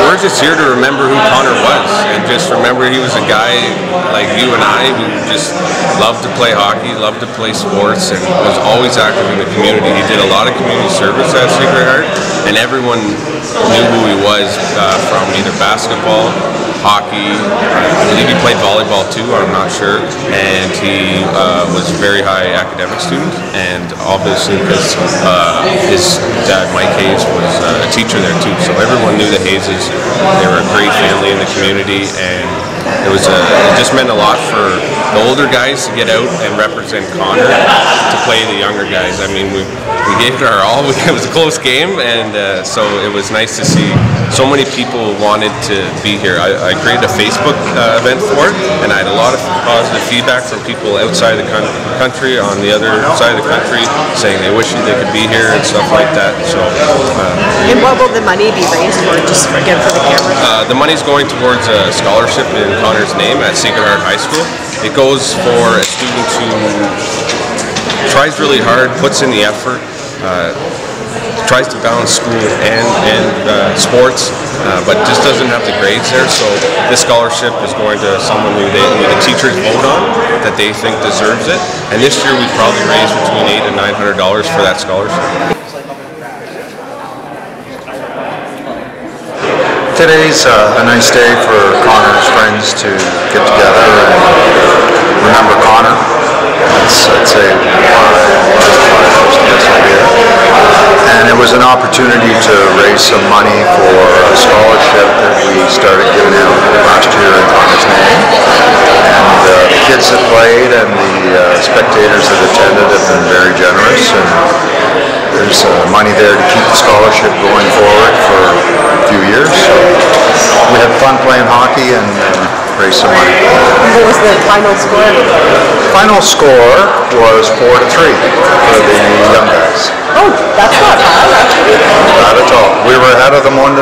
we're just here to remember who Connor was, and just remember he was a guy like you and I who just loved to play hockey, loved to play sports, and was always active in the community. He did a lot of community service at Sacred Heart, and everyone knew who he was from either basketball, hockey, I believe he played volleyball too, I'm not sure, and he was a very high academic student, and obviously because his dad, Mike Hayes, was a teacher there too, so everyone knew the Hayeses. They were a great family in the community, and it just meant a lot for the older guys to get out and represent Connor to play the younger guys. I mean, we gave it our all. It was a close game, and so it was nice to see so many people wanted to be here. I created a Facebook event for it, and I had a lot of positive feedback from people outside the country, on the other side of the country, saying they wish they could be here and stuff like that. So. And what will the money be raised for? Just again for the camera. The money's going towards a scholarship in Connor's name at Sacred Heart High School. It goes for a student who tries really hard, puts in the effort, tries to balance school and sports, but just doesn't have the grades there. So this scholarship is going to someone who the teachers vote on that they think deserves it. And this year we probably raised between $800 and $900 for that scholarship. Today's a nice day for Connor's friends to get together and remember Connor. I'd say and it was an opportunity to raise some money for a scholarship that we started giving out last year in Connor's name. And the kids that played and the spectators that attended have been very generous. And there's money there to keep the scholarship going forward for a few years. So we had fun playing hockey and raised some money. What was the final score? Final score was 4-3 for the young guys. Oh, that's not bad, actually. Not at all. We were ahead of them 1-0.